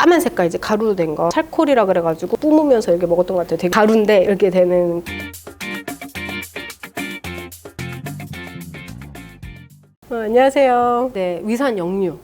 까만 색깔 이제 가루로 된 거 찰콜이라 그래가지고 뿜으면서 이렇게 먹었던 것 같아요. 되게 가루인데 이렇게 되는. 안녕하세요. 네, 위산 역류.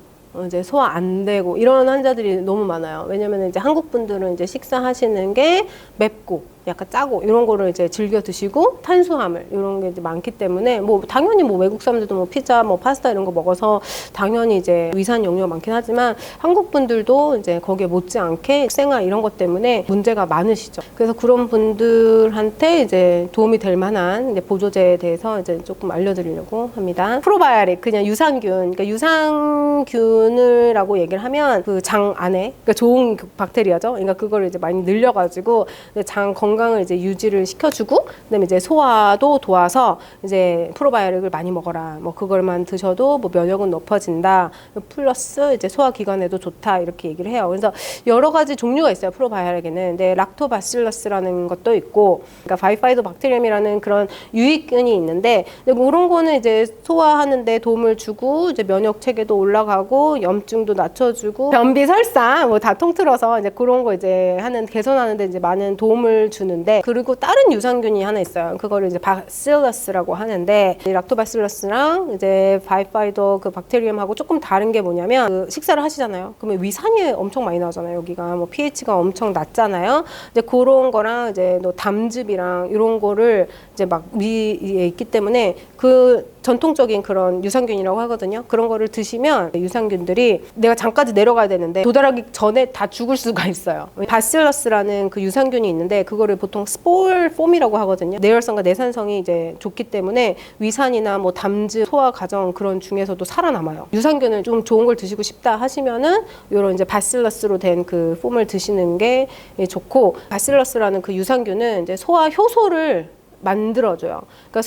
이제 소화 안 되고 이런 환자들이 너무 많아요. 왜냐면 이제 한국 분들은 이제 식사하시는 게 맵고 약간 짜고 이런 거를 이제 즐겨 드시고 탄수화물 이런 게 이제 많기 때문에 뭐 당연히 뭐 외국 사람들도 뭐 피자 뭐 파스타 이런 거 먹어서 당연히 이제 위산 역류가 많긴 하지만 한국 분들도 이제 거기에 못지않게 생활 이런 것 때문에 문제가 많으시죠. 그래서 그런 분들한테 이제 도움이 될 만한 이제 보조제에 대해서 이제 조금 알려드리려고 합니다. 프로바이오틱 그냥 유산균, 그러니까 유산균이라고 얘기를 하면 그 장 안에 그러니까 좋은 박테리아죠. 그러니까 그걸 이제 많이 늘려가지고 장 건강을 이제 유지를 시켜주고 그다음에 이제 소화도 도와서 이제 프로바이오틱을 많이 먹어라. 뭐 그걸만 드셔도 뭐 면역은 높아진다. 플러스 이제 소화 기관에도 좋다 이렇게 얘기를 해요. 그래서 여러 가지 종류가 있어요. 프로바이오틱에는. 근데 락토바실러스라는 것도 있고, 그러니까 바이파이도 박테리움이라는 그런 유익균이 있는데, 근데 그런 거는 이제 소화하는데 도움을 주고 이제 면역 체계도 올라가고 염증도 낮춰주고 변비 설사 뭐 다 통틀어서 이제 그런 거 이제 개선하는데 이제 많은 도움을 주는데, 그리고 다른 유산균이 하나 있어요. 그거를 이제 바실러스라고 하는데, 이 락토바실러스랑 이제 바이파이더 그 박테리움하고 조금 다른 게 뭐냐면, 그 식사를 하시잖아요. 그러면 위산이 엄청 많이 나오잖아요. 여기가 뭐 pH가 엄청 낮잖아요. 이제 그런 거랑 이제 너 담즙이랑 이런 거를 이제 막 위에 있기 때문에 그 전통적인 그런 유산균이라고 하거든요. 그런 거를 드시면 유산균들이 내가 장까지 내려가야 되는데 도달하기 전에 다 죽을 수가 있어요. 바실러스라는 그 유산균이 있는데 그거를 보통 스포일 폼이라고 하거든요. 내열성과 내산성이 이제 좋기 때문에 위산이나 뭐 담즙 소화 과정 그런 중에서도 살아남아요. 유산균을 좀 좋은 걸 드시고 싶다 하시면은 이런 이제 바실러스로 된 그 폼을 드시는 게 좋고, 바실러스라는 그 유산균은 이제 소화 효소를 만들어줘요. 그러니까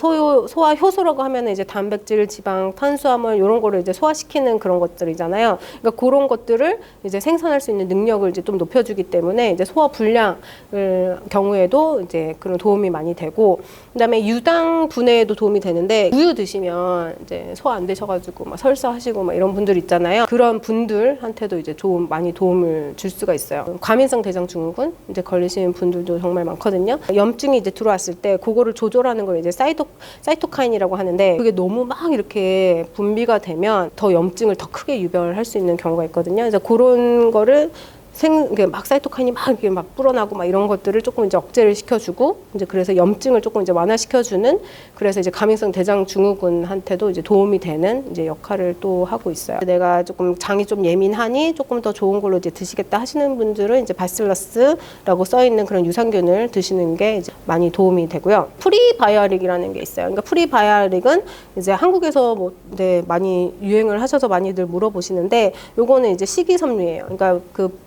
소화 효소라고 하면 이제 단백질, 지방, 탄수화물 이런 거를 이제 소화시키는 그런 것들이잖아요. 그러니까 그런 것들을 이제 생산할 수 있는 능력을 이제 좀 높여주기 때문에 이제 소화 불량을 경우에도 이제 그런 도움이 많이 되고, 그다음에 유당 분해에도 도움이 되는데, 우유 드시면 이제 소화 안 되셔가지고 막 설사하시고 막 이런 분들 있잖아요. 그런 분들한테도 이제 많이 도움을 줄 수가 있어요. 과민성 대장증후군 이제 걸리시는 분들도 정말 많거든요. 염증이 이제 들어왔을 때 그거를 조절하는 걸 이제 사이토카인이라고 하는데, 그게 너무 막 이렇게 분비가 되면 더 염증을 더 크게 유발할 수 있는 경우가 있거든요. 그래서 그런 거를 막 사이토카인이 막 이렇게 막 불어나고 막 이런 것들을 조금 이제 억제를 시켜주고, 이제 그래서 염증을 조금 이제 완화시켜주는, 그래서 이제 과민성 대장증후군한테도 이제 도움이 되는 이제 역할을 또 하고 있어요. 내가 조금 장이 좀 예민하니 조금 더 좋은 걸로 이제 드시겠다 하시는 분들은 이제 바실러스라고 써 있는 그런 유산균을 드시는 게 이제 많이 도움이 되고요. 프리바이오틱이라는 게 있어요. 그러니까 프리바이오틱은 이제 한국에서 뭐 많이 유행을 하셔서 많이들 물어보시는데, 요거는 이제 식이섬유예요. 그러니까 그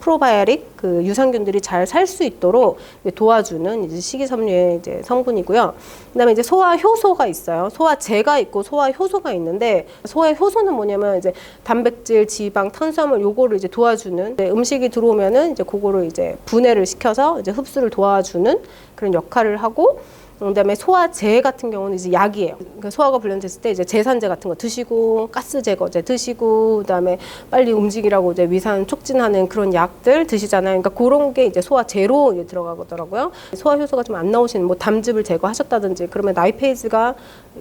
프로바이오틱 그 유산균들이 잘 살 수 있도록 도와주는 이제 식이섬유의 이제 성분이고요. 그다음에 이제 소화 효소가 있어요. 소화제가 있고 소화 효소가 있는데, 소화 효소는 뭐냐면 이제 단백질, 지방, 탄수화물 요거를 이제 도와주는, 음식이 들어오면은 이제 그거를 이제 분해를 시켜서 이제 흡수를 도와주는 그런 역할을 하고, 그다음에 소화제 같은 경우는 이제 약이에요. 그러니까 소화가 불량됐을 때 이제 제산제 같은 거 드시고, 가스 제거제 드시고, 그다음에 빨리 움직이라고 이제 위산 촉진하는 그런 약들 드시잖아요. 그러니까 그런 게 이제 소화제로 이제 들어가더라고요. 소화 효소가 좀 안 나오시는 뭐 담즙을 제거하셨다든지 그러면 나이페이즈가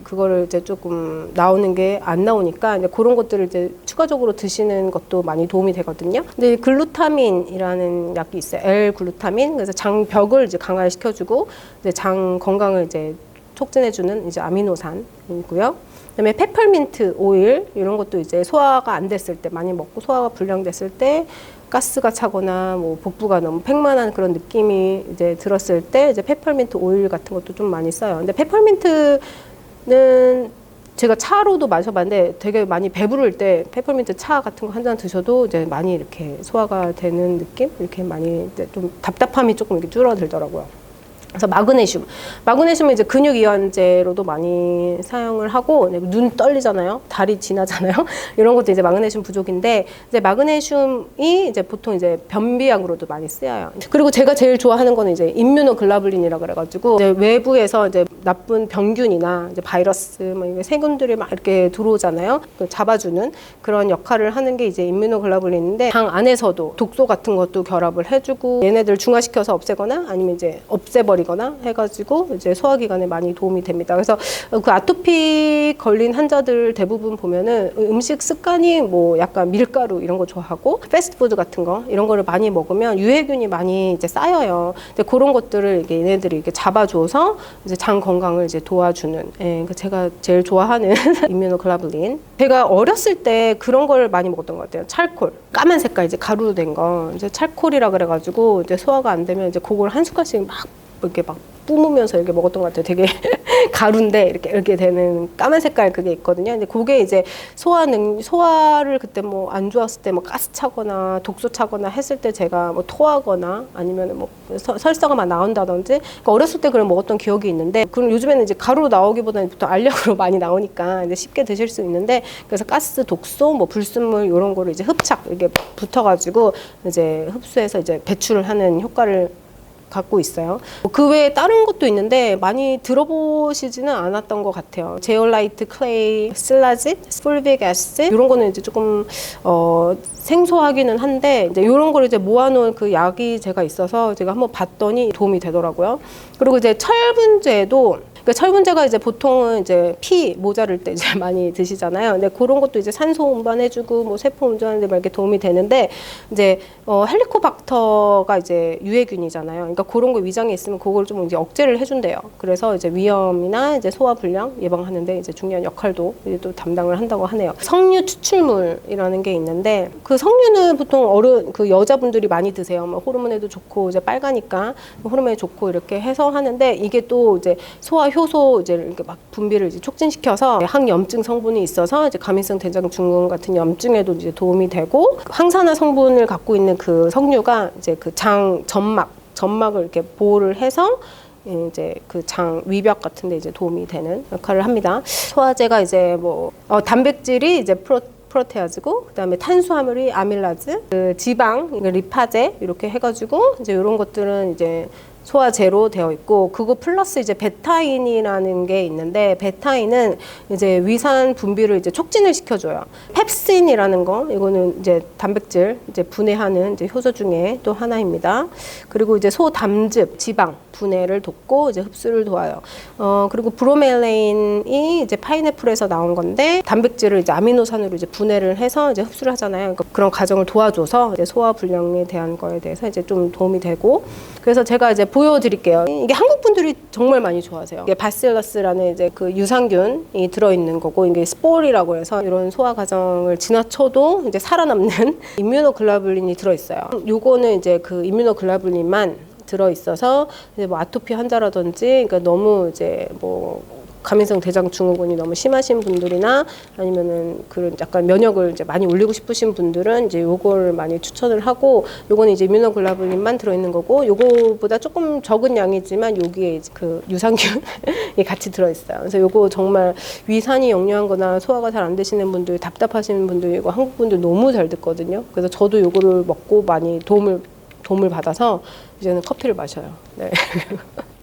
그거를 이제 조금 나오는 게 안 나오니까 이제 그런 것들을 이제 추가적으로 드시는 것도 많이 도움이 되거든요. 근데 글루타민이라는 약이 있어요. L-글루타민. 그래서 장벽을 이제 강화시켜주고 이제 장 건강을 이제 촉진해주는 이제 아미노산이고요. 그다음에 페퍼민트 오일 이런 것도 이제 소화가 안 됐을 때, 많이 먹고 소화가 불량됐을 때 가스가 차거나 뭐 복부가 너무 팽만한 그런 느낌이 이제 들었을 때 이제 페퍼민트 오일 같은 것도 좀 많이 써요. 근데 페퍼민트는 제가 차로도 마셔봤는데 되게 많이 배부를 때 페퍼민트 차 같은 거 한 잔 드셔도 이제 많이 이렇게 소화가 되는 느낌? 이렇게 많이 좀 답답함이 조금 이렇게 줄어들더라고요. 그래서 마그네슘은 이제 근육 이완제로도 많이 사용을 하고, 눈 떨리잖아요. 다리 지나잖아요. 이런 것도 이제 마그네슘 부족인데, 이제 마그네슘이 이제 보통 이제 변비약으로도 많이 쓰여요. 그리고 제가 제일 좋아하는 거는 이제 임뮤노글로불린이라 그래가지고 이제 외부에서 이제 나쁜 병균이나 이제 바이러스, 뭐 세균들이 막 이렇게 들어오잖아요. 그 잡아주는 그런 역할을 하는 게 이제 임뮤노글로불린인데 장 안에서도 독소 같은 것도 결합을 해주고 얘네들 중화시켜서 없애거나 아니면 이제 없애버리거나 해가지고 이제 소화기관에 많이 도움이 됩니다. 그래서 그 아토피 걸린 환자들 대부분 보면은 음식 습관이 뭐 약간 밀가루 이런 거 좋아하고 패스트푸드 같은 거 이런 거를 많이 먹으면 유해균이 많이 이제 쌓여요. 근데 그런 것들을 이게 얘네들이 이렇게 잡아줘서 이제 장 건강을 이제 도와주는, 그러니까 제가 제일 좋아하는 임뮤노글로불린. 제가 어렸을 때 그런 걸 많이 먹었던 것 같아요. 찰콜, 까만 색깔 이제 가루로 된 거, 이제 찰콜이라 그래가지고 이제 소화가 안 되면 이제 그걸 한 숟갈씩 막 이렇게 막 뿜으면서 이렇게 먹었던 것 같아요. 되게 가루인데 이렇게 되는 까만 색깔 그게 있거든요. 근데 그게 이제 소화를 그때 뭐 안 좋았을 때 뭐 가스 차거나 독소 차거나 했을 때 제가 뭐 토하거나 아니면 뭐 설사가 막 나온다든지 그러니까 어렸을 때 그걸 먹었던 기억이 있는데 그럼 요즘에는 이제 가루로 나오기보다는 보통 알약으로 많이 나오니까 이제 쉽게 드실 수 있는데 그래서 가스, 독소, 뭐 불순물 이런 거를 이제 흡착 이게 붙어가지고 이제 흡수해서 이제 배출을 하는 효과를 갖고 있어요. 그 외에 다른 것도 있는데 많이 들어보시지는 않았던 것 같아요. 제올라이트, 클레이, 슬라짓, 풀빅 애시드 이런 거는 이제 조금 생소하기는 한데 이제 이런 걸 이제 모아놓은 그 약이 제가 있어서 제가 한번 봤더니 도움이 되더라고요. 그리고 이제 철분제도 그러니까 철분제가 이제 보통은 이제 피 모자랄 때 이제 많이 드시잖아요. 근데 그런 것도 이제 산소 운반해주고 뭐 세포 운전하는데 막 이렇게 도움이 되는데 이제 헬리코박터가 이제 유해균이잖아요. 그러니까 그런 거 위장에 있으면 그걸 좀 이제 억제를 해준대요. 그래서 이제 위염이나 이제 소화 불량 예방하는데 이제 중요한 역할도 이제 또 담당을 한다고 하네요. 석류 추출물이라는 게 있는데 그 석류는 보통 그 여자분들이 많이 드세요. 뭐 호르몬에도 좋고 이제 빨가니까 호르몬에 좋고 이렇게 해서 하는데 이게 또 이제 소화 효소 이제 이렇게 막 분비를 이제 촉진시켜서 항염증 성분이 있어서 이제 가민성 대장증후군 같은 염증에도 이제 도움이 되고 항산화 성분을 갖고 있는 그 석류가 이제 그 장 점막을 이렇게 보호를 해서 이제 그 장 위벽 같은데 이제 도움이 되는 역할을 합니다. 소화제가 이제 뭐 단백질이 이제 프로테아즈고 그다음에 탄수화물이 아밀라즈, 그 지방 리파제 이렇게 해가지고 이제 이런 것들은 이제 소화제로 되어 있고 그거 플러스 이제 베타인이라는 게 있는데 베타인은 이제 위산 분비를 이제 촉진을 시켜줘요. 펩신이라는 거 이거는 이제 단백질 이제 분해하는 이제 효소 중에 또 하나입니다. 그리고 이제 소담즙 지방 분해를 돕고 이제 흡수를 도와요. 그리고 브로멜레인이 이제 파인애플에서 나온 건데 단백질을 이제 아미노산으로 이제 분해를 해서 이제 흡수를 하잖아요. 그러니까 그런 과정을 도와줘서 이제 소화 불량에 대한 거에 대해서 이제 좀 도움이 되고 그래서 제가 이제 보여드릴게요. 이게 한국 분들이 정말 많이 좋아하세요. 이게 바실러스라는 이제 그 유산균이 들어있는 거고 이게 스포리라고 해서 이런 소화 과정을 지나쳐도 이제 살아남는 임뮤노글로불린이 들어있어요. 요거는 이제 그 임뮤노글로불린만 들어있어서 이제 뭐 아토피 환자라든지 그러니까 너무 이제 뭐 가민성 대장증후군이 너무 심하신 분들이나 아니면은 그런 약간 면역을 이제 많이 올리고 싶으신 분들은 이제 요걸 많이 추천을 하고 요거는 이제 임뮤노글로불린만 들어있는 거고 요거보다 조금 적은 양이지만 여기에 이제 그 유산균이 같이 들어있어요. 그래서 요거 정말 위산이 역류한 거나 소화가 잘 안 되시는 분들 답답하시는 분들 이거 한국 분들 너무 잘 듣거든요. 그래서 저도 요거를 먹고 많이 도움을 받아서 이제는 커피를 마셔요. 네.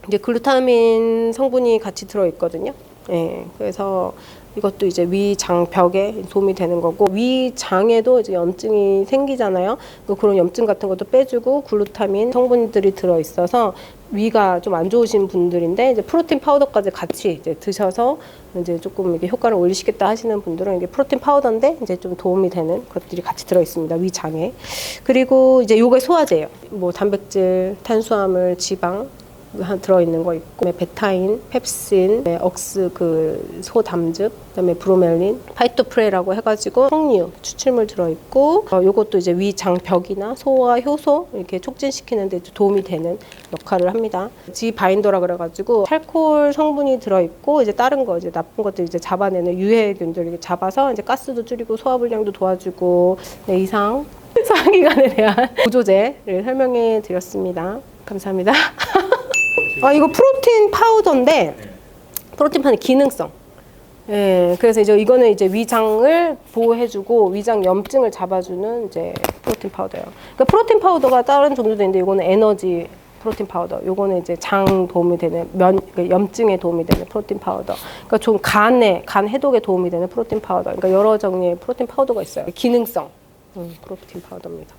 이제 글루타민 성분이 같이 들어있거든요. 예, 그래서 이것도 이제 위장벽에 도움이 되는 거고 위장에도 이제 염증이 생기잖아요. 그런 염증 같은 것도 빼주고 글루타민 성분들이 들어있어서 위가 좀 안 좋으신 분들인데 이제 프로틴 파우더까지 같이 이제 드셔서 이제 조금 이게 효과를 올리시겠다 하시는 분들은 이게 프로틴 파우더인데 이제 좀 도움이 되는 것들이 같이 들어있습니다. 위장에. 그리고 이제 요게 소화제예요. 뭐 단백질, 탄수화물, 지방 들어있는 거 있고 베타인, 펩신, 억스 그 소담즙, 그다음에 브로멜린, 파이토프레라고 해가지고 석류 추출물 들어있고 요것도 이제 위장벽이나 소화 효소 이렇게 촉진시키는 데 도움이 되는 역할을 합니다. 지 바인더라 그래가지고 찰콜 성분이 들어있고 이제 다른 거 이제 나쁜 것들 이제 잡아내는 유해균들 이렇게 잡아서 이제 가스도 줄이고 소화불량도 도와주고 네, 이상 소화기관에 대한 보조제를 설명해 드렸습니다. 감사합니다. 이거 프로틴 파우더인데 프로틴 파우더 기능성. 예, 그래서 이제 이거는 이제 위장을 보호해주고 위장 염증을 잡아주는 이제 프로틴 파우더예요. 그러니까 프로틴 파우더가 다른 종류도 있는데 이거는 에너지 프로틴 파우더. 요거는 이제 장 도움이 되는 염증에 도움이 되는 프로틴 파우더. 그러니까 좀 간 해독에 도움이 되는 프로틴 파우더. 그러니까 여러 종류의 프로틴 파우더가 있어요. 기능성 프로틴 파우더입니다.